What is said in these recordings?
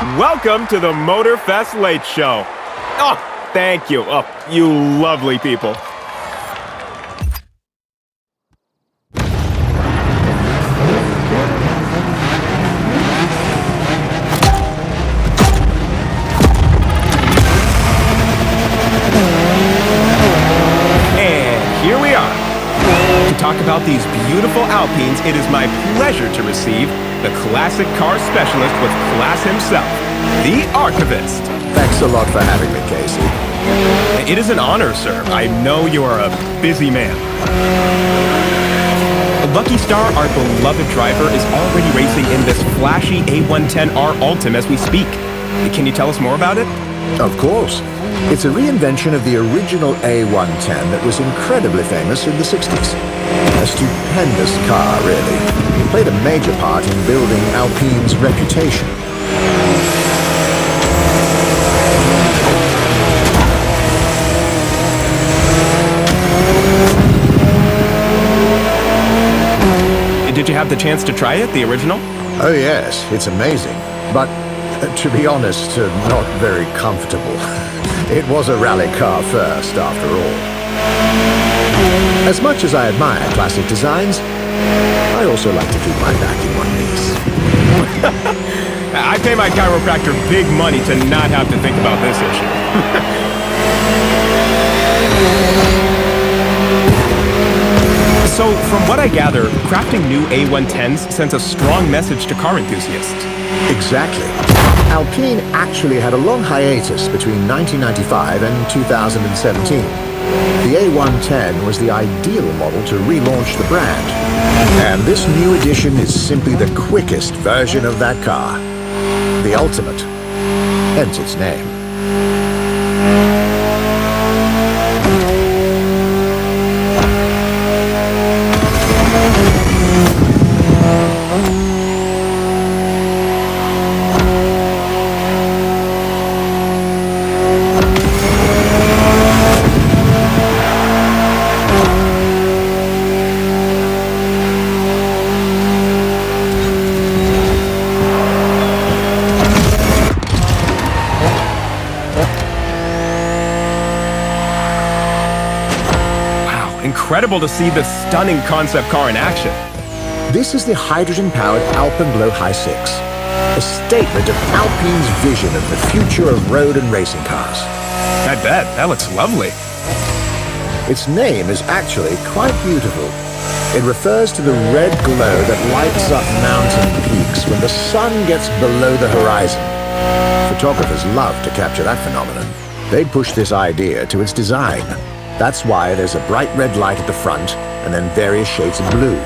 Welcome to the Motorfest Late Show. Oh, thank you. Oh, you lovely people. And here we are. To talk about these beautiful Alpines, it is my pleasure to receive the classic car specialist with class himself, the Archivist. Thanks a lot for having me, Casey. It is an honor, sir. I know you are a busy man. Lucky Star, our beloved driver, is already racing in this flashy A110R Ultim as we speak. Can you tell us more about it? Of course. It's a reinvention of the original A110 that was incredibly famous in the 60s. A stupendous car, really. It played a major part in building Alpine's reputation. Did you have the chance to try it, the original? Oh yes, it's amazing. But, to be honest, not very comfortable. It was a rally car first, after all. As much as I admire classic designs, I also like to keep my back in one piece. I pay my chiropractor big money to not have to think about this issue. So, from what I gather, crafting new A110s sends a strong message to car enthusiasts. Exactly. Alpine actually had a long hiatus between 1995 and 2017. The A110 was the ideal model to relaunch the brand. And this new edition is simply the quickest version of that car. The ultimate. Hence its name. Incredible to see this stunning concept car in action. This is the hydrogen-powered Alpenglow High 6, a statement of Alpine's vision of the future of road and racing cars. I bet. That looks lovely. Its name is actually quite beautiful. It refers to the red glow that lights up mountain peaks when the sun gets below the horizon. Photographers love to capture that phenomenon. They push this idea to its design. That's why there's a bright red light at the front, and then various shades of blue.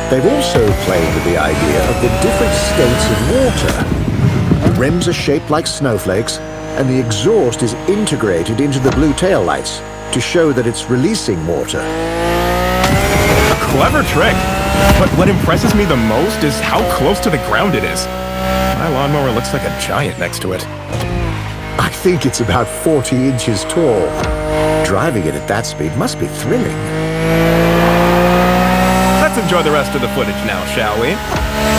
They've also played with the idea of the different states of water. The rims are shaped like snowflakes, and the exhaust is integrated into the blue taillights to show that it's releasing water. A clever trick, but what impresses me the most is how close to the ground it is. My lawnmower looks like a giant next to it. I think it's about 40 inches tall. Driving it at that speed must be thrilling. Let's enjoy the rest of the footage now, shall we?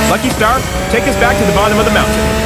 Lucky Star, take us back to the bottom of the mountain.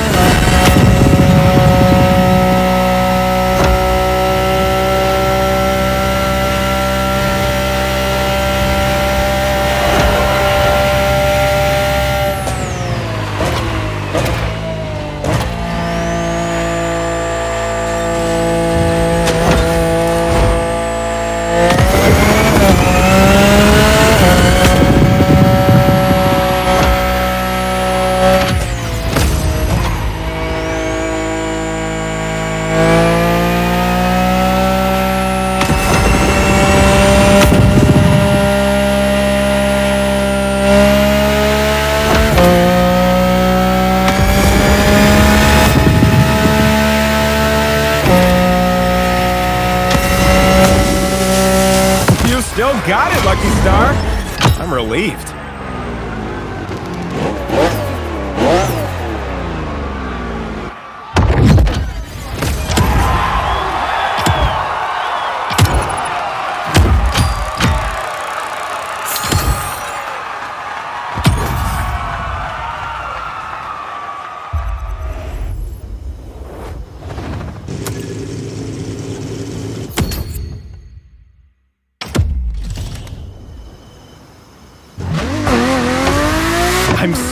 Got it, Lucky Star. I'm relieved.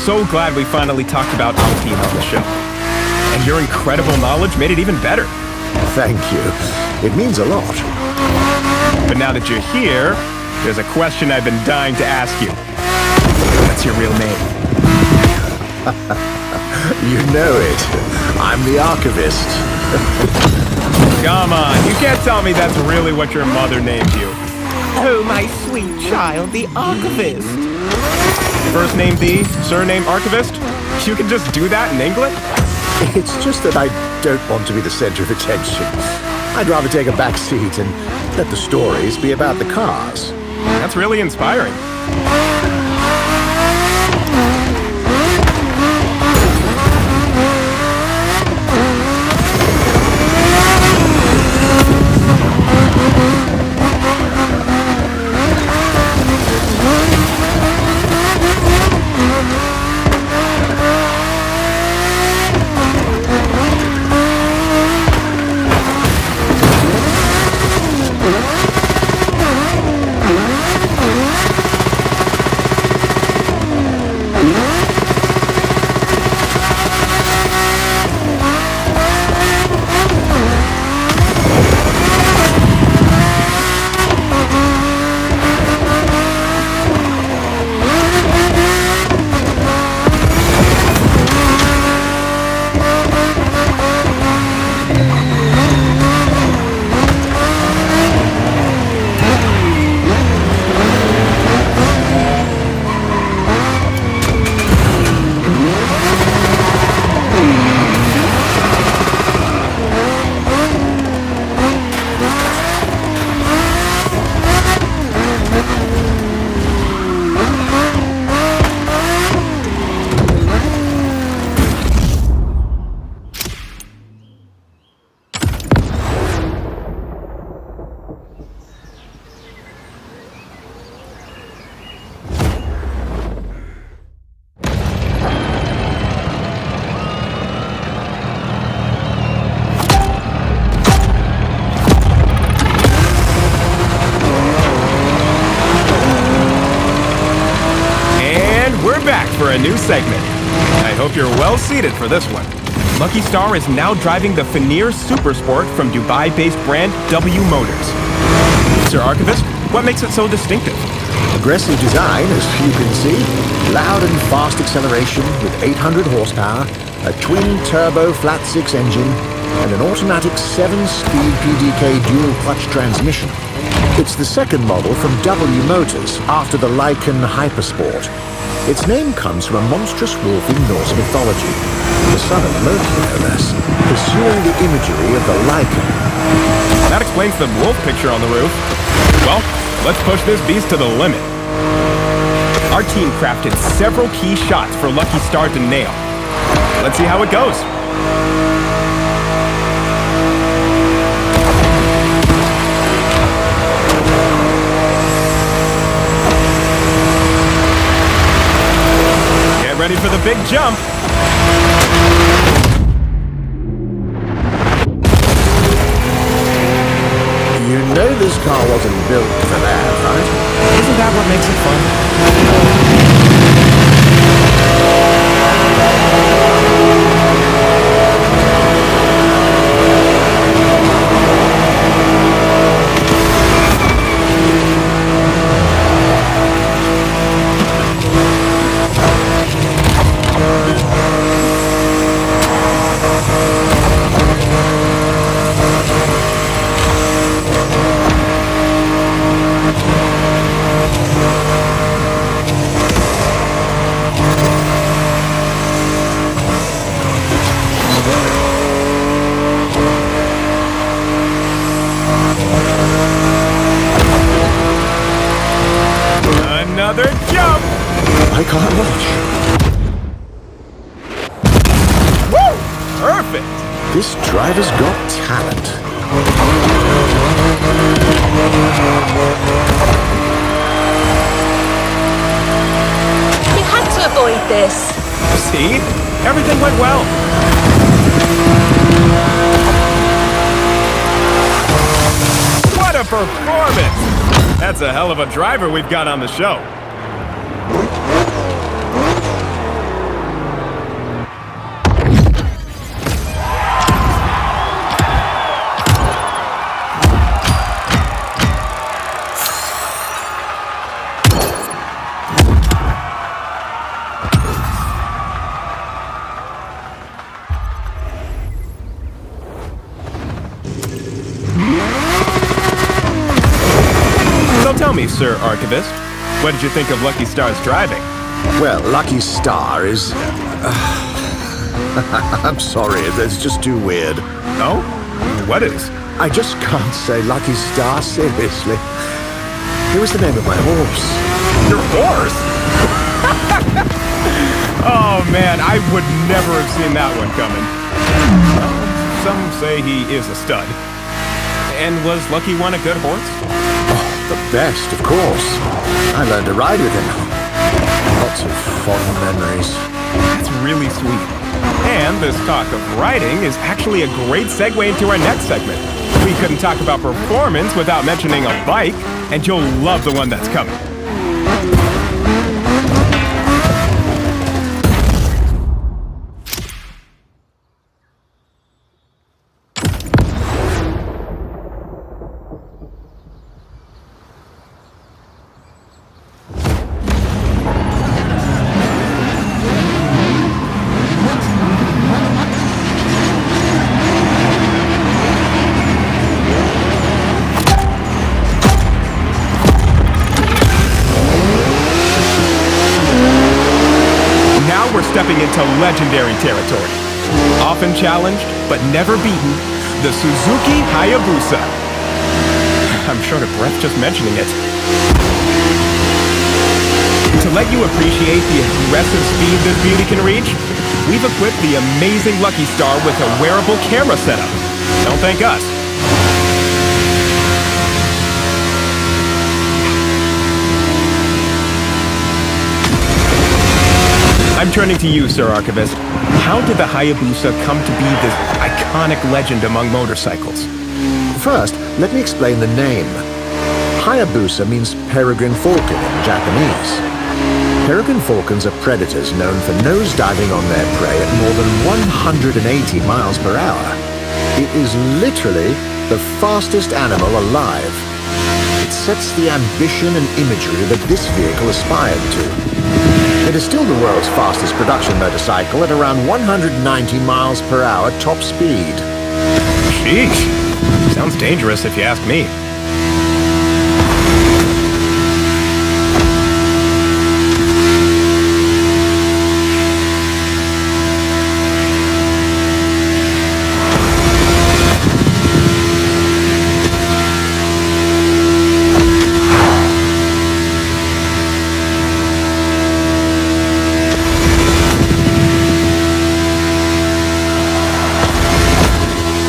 so glad we finally talked about Alpine on the show. And your incredible knowledge made it even better. Thank you. It means a lot. But now that you're here, there's a question I've been dying to ask you. What's your real name? You know it. I'm the archivist. Come on, you can't tell me that's really what your mother named you. Oh, my sweet child, the archivist. First name the, surname archivist? You can just do that in England? It's just that I don't want to be the center of attention. I'd rather take a back seat and let the stories be about the cars. That's really inspiring. For a new segment. I hope you're well seated for this one. Lucky Star is now driving the Fenir Supersport from Dubai-based brand W Motors. Sir Archivist, what makes it so distinctive? Aggressive design, as you can see. Loud and fast acceleration with 800 horsepower, a twin-turbo flat-six engine, and an automatic 7-speed PDK dual-clutch transmission. It's the second model from W Motors after the Lycan Hypersport. Its name comes from a monstrous wolf in Norse mythology, the son of Loki, no less, pursuing the imagery of the Lycan. That explains the wolf picture on the roof. Well, let's push this beast to the limit. Our team crafted several key shots for Lucky Star to nail. Let's see how it goes. Ready for the big jump. You know this car wasn't built for that, right? Isn't that what makes it fun? Another jump! I can't watch. Woo! Perfect! This driver's got talent. You had to avoid this. See? Everything went well. What a performance! That's a hell of a driver we've got on the show. Sir Archivist. What did you think of Lucky Star's driving? Well, Lucky Star is... I'm sorry, it's just too weird. Oh? What is? I just can't say Lucky Star, seriously. It was the name of my horse. Your horse? Oh man, I would never have seen that one coming. Some say he is a stud. And was Lucky One a good horse? Oh, the best, of course. I learned to ride with him. Lots of fond memories. That's really sweet. And this talk of riding is actually a great segue into our next segment. We couldn't talk about performance without mentioning a bike, and you'll love the one that's coming. Stepping into legendary territory. Often challenged, but never beaten, the Suzuki Hayabusa. I'm short of breath just mentioning it. To let you appreciate the aggressive speed this beauty can reach, we've equipped the amazing Lucky Star with a wearable camera setup. Don't thank us. I'm turning to you, Sir Archivist. How did the Hayabusa come to be this iconic legend among motorcycles? First, let me explain the name. Hayabusa means peregrine falcon in Japanese. Peregrine falcons are predators known for nosediving on their prey at more than 180 miles per hour. It is literally the fastest animal alive. It sets the ambition and imagery that this vehicle aspired to. It is still the world's fastest production motorcycle at around 190 miles per hour top speed. Sheesh. Sounds dangerous if you ask me.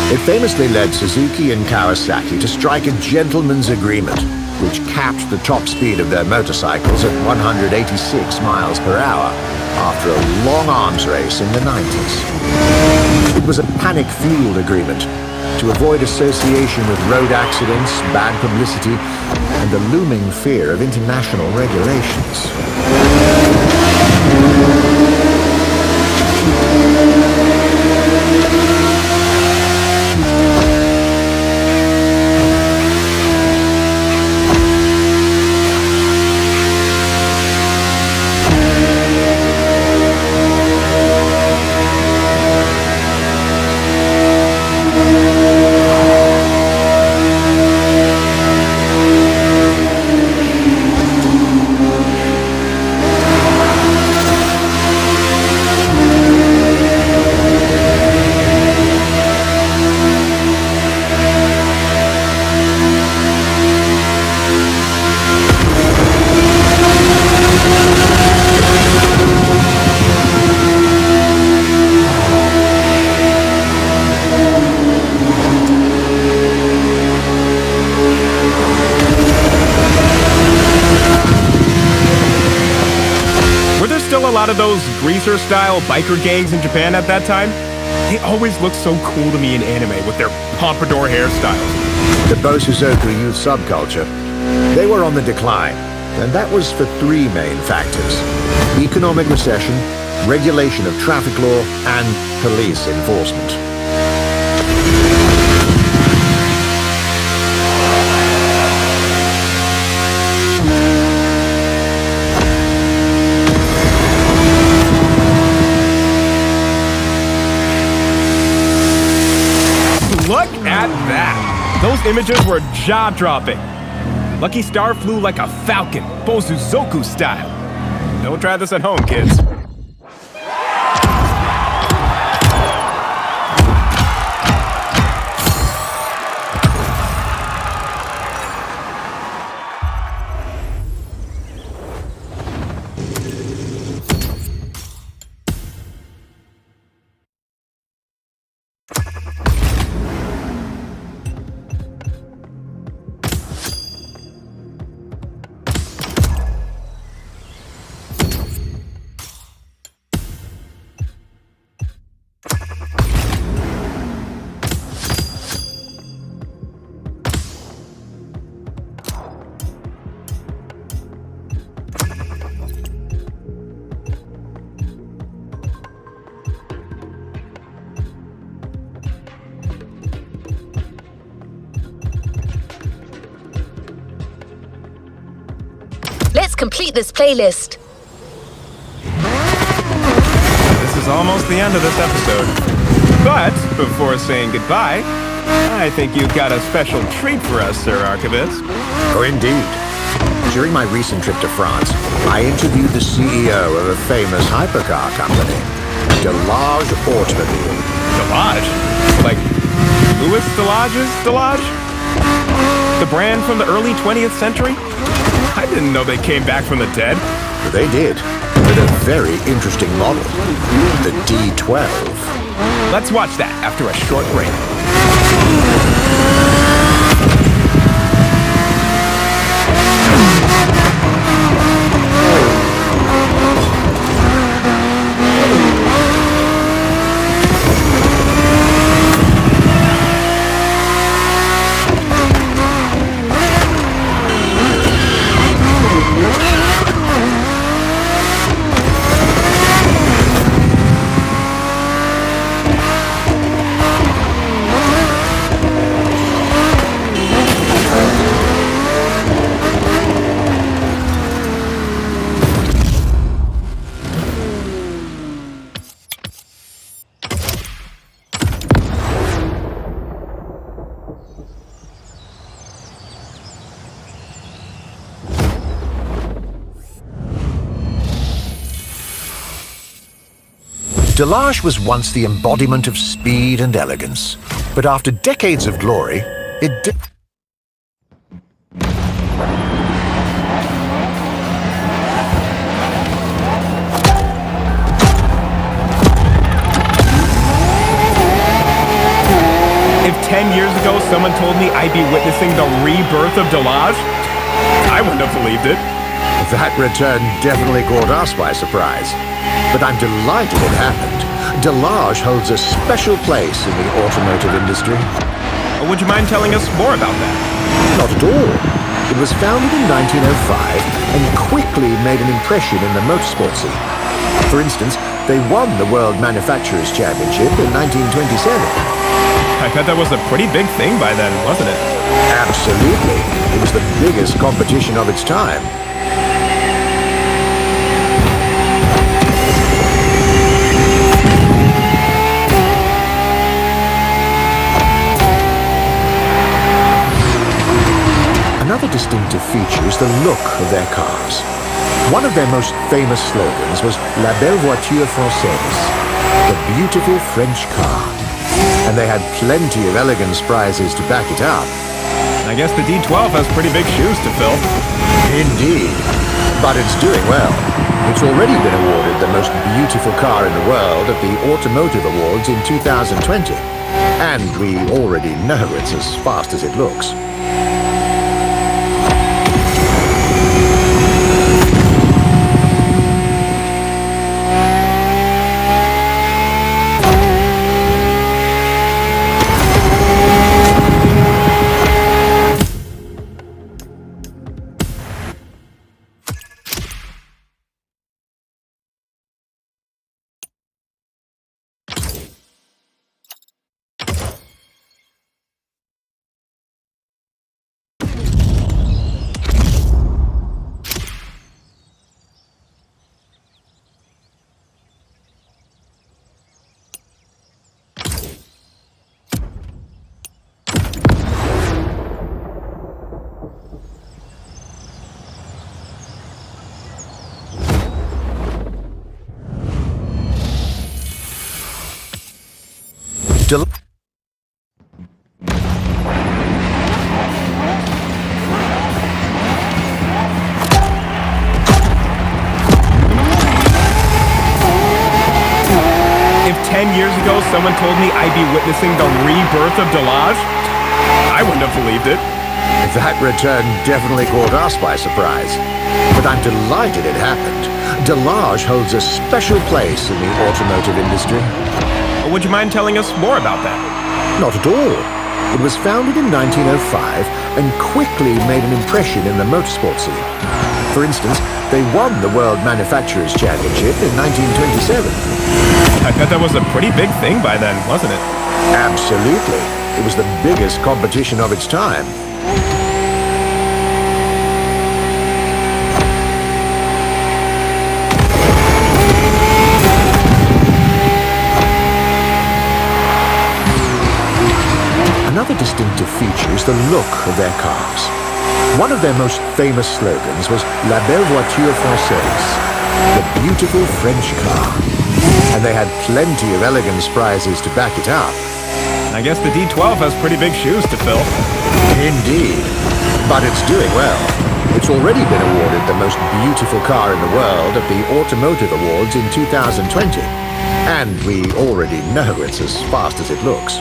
It famously led Suzuki and Kawasaki to strike a gentleman's agreement, which capped the top speed of their motorcycles at 186 miles per hour after a long arms race in the 90s. It was a panic-fueled agreement to avoid association with road accidents, bad publicity, and the looming fear of international regulations. A lot of those greaser-style biker gangs in Japan at that time? They always looked so cool to me in anime with their pompadour hairstyles. The Bosuzoku youth subculture, they were on the decline, and that was for three main factors: economic recession, regulation of traffic law, and police enforcement. Look at that! Those images were jaw-dropping. Lucky Star flew like a falcon, Bozuzoku style. Don't try this at home, kids. Let's complete this playlist. This is almost the end of this episode. But before saying goodbye, I think you've got a special treat for us, Sir Archivist. Oh, indeed. During my recent trip to France, I interviewed the CEO of a famous hypercar company, Delage Automobile. Delage? Like Louis Delage's Delage? The brand from the early 20th century? I didn't know they came back from the dead. They did, with a very interesting model, the D12. Let's watch that after a short break. Delage was once the embodiment of speed and elegance, but after decades of glory, it did. If 10 years ago someone told me I'd be witnessing the rebirth of Delage, I wouldn't have believed it. That return definitely caught us by surprise. But I'm delighted it happened. Delage holds a special place in the automotive industry. Would you mind telling us more about that? Not at all. It was founded in 1905 and quickly made an impression in the motorsport scene. For instance, they won the World Manufacturers' Championship in 1927. I bet that was a pretty big thing by then, wasn't it? Absolutely. It was the biggest competition of its time. Another distinctive feature is the look of their cars. One of their most famous slogans was La belle voiture française, the beautiful French car. And they had plenty of elegance prizes to back it up. I guess the D12 has pretty big shoes to fill. Indeed. But it's doing well. It's already been awarded the most beautiful car in the world at the Automotive Awards in 2020. And we already know it's as fast as it looks. Del- If 10 years ago someone told me I'd be witnessing the rebirth of Delage, I wouldn't have believed it. That return definitely caught us by surprise. But I'm delighted it happened. Delage holds a special place in the automotive industry. Would you mind telling us more about that? Not at all. It was founded in 1905 and quickly made an impression in the motorsport scene. For instance, they won the World Manufacturers' Championship in 1927. I bet that was a pretty big thing by then, wasn't it? Absolutely. It was the biggest competition of its time. Another distinctive feature is the look of their cars. One of their most famous slogans was La belle voiture française, the beautiful French car. And they had plenty of elegance prizes to back it up. I guess the D12 has pretty big shoes to fill. Indeed. But it's doing well. It's already been awarded the most beautiful car in the world at the Automotive Awards in 2020. And we already know it's as fast as it looks.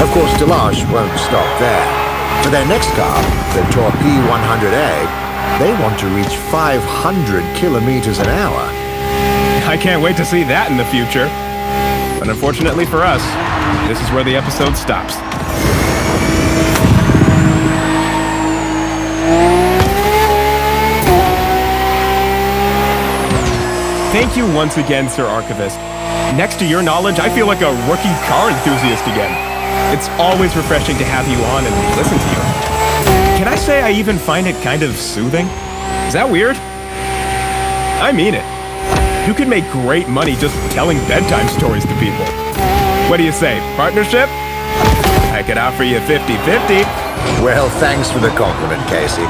Of course, Delage won't stop there. For their next car, the Torpille 100A, they want to reach 500 kilometers an hour. I can't wait to see that in the future. But unfortunately for us, this is where the episode stops. Thank you once again, Sir Archivist. Next to your knowledge, I feel like a rookie car enthusiast again. It's always refreshing to have you on and listen to you. Can I say I even find it kind of soothing? Is that weird? I mean it. You can make great money just telling bedtime stories to people. What do you say, partnership? I could offer you 50-50. Well, thanks for the compliment, Casey.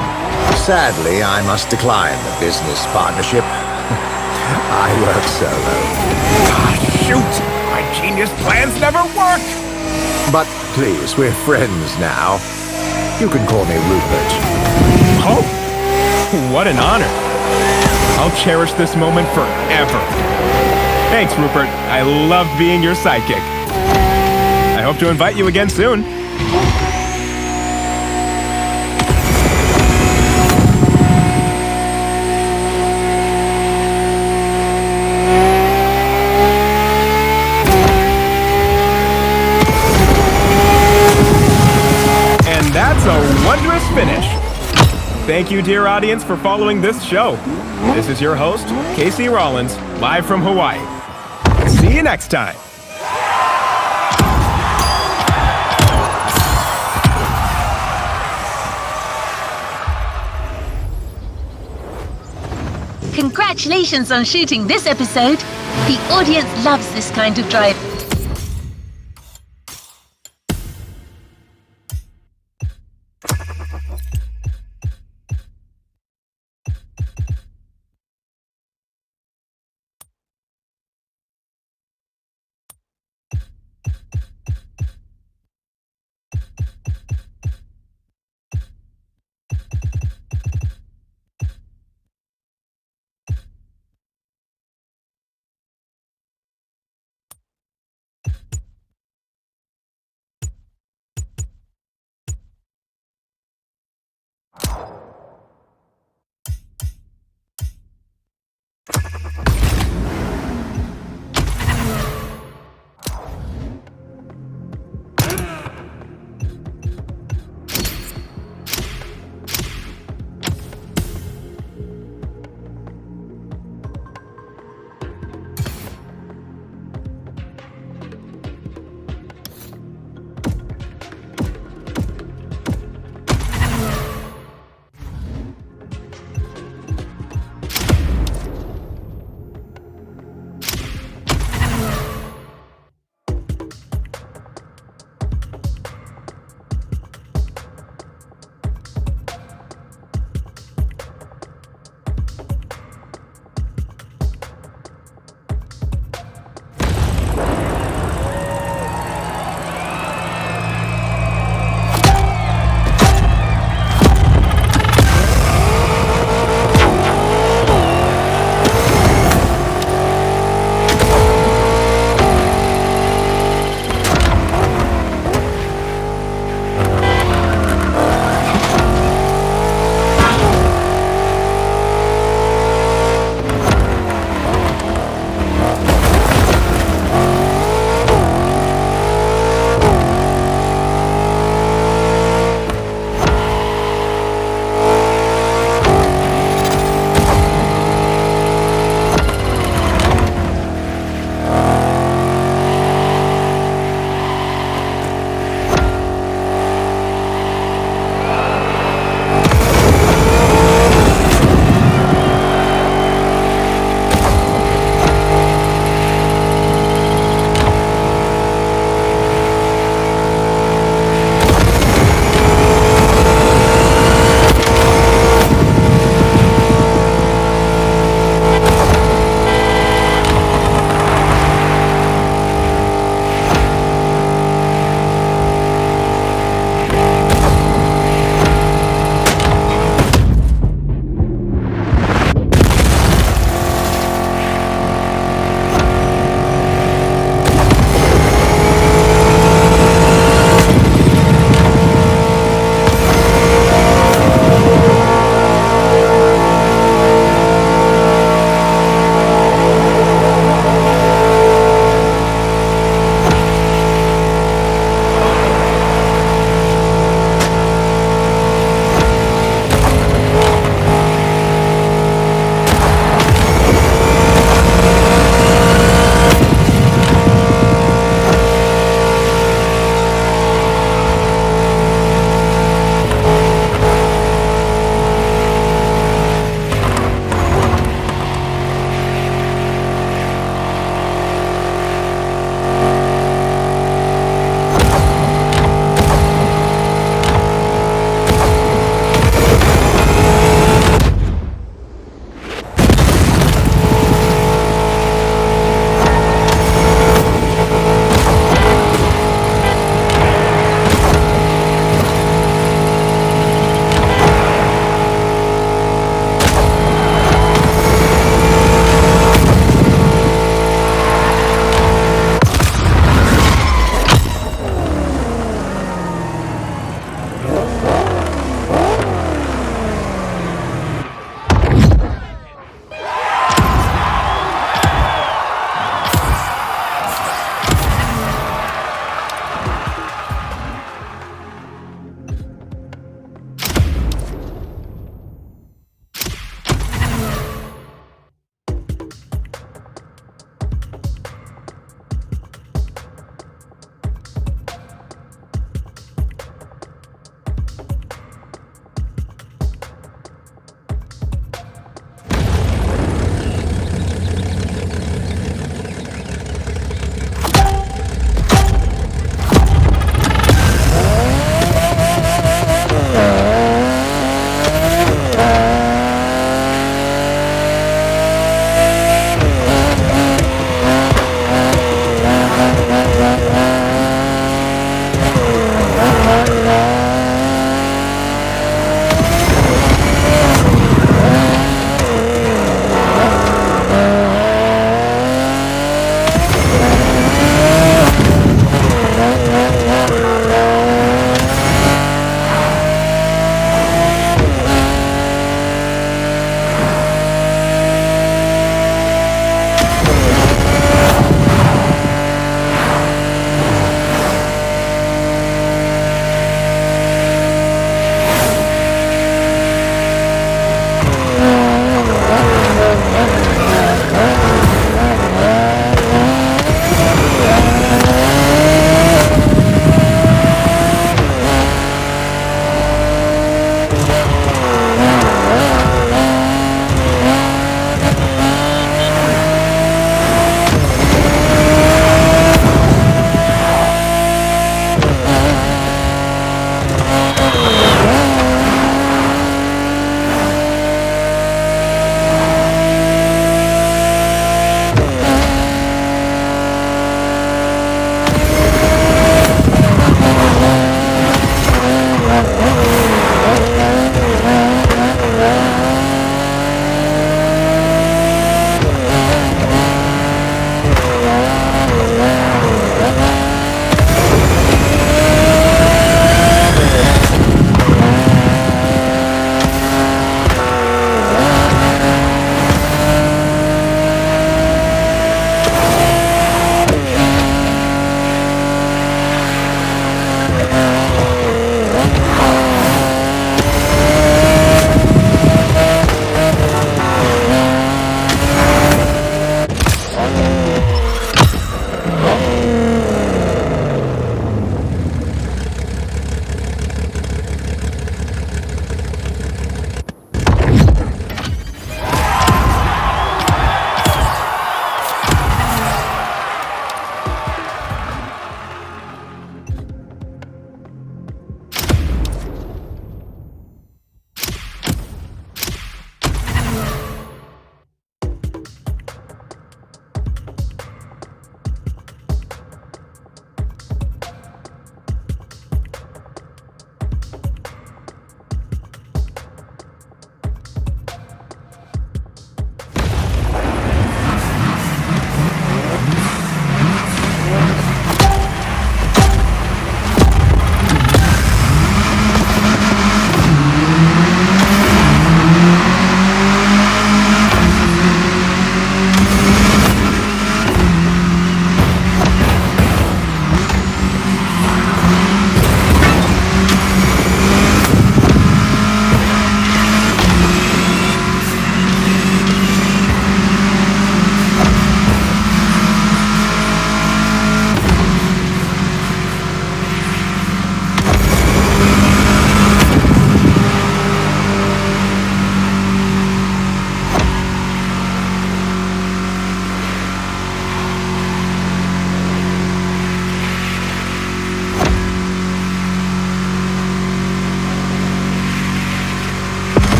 Sadly, I must decline the business partnership. I work solo. Ah, shoot! My genius plans never work! But please, we're friends now. You can call me Rupert. Oh, what an honor. I'll cherish this moment forever. Thanks, Rupert. I love being your sidekick. I hope to invite you again soon. That's a wondrous finish. Thank you, dear audience, for following this show. This is your host, Casey Rollins, live from Hawaii. See you next time. Congratulations on shooting this episode. The audience loves this kind of drive.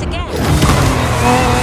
again.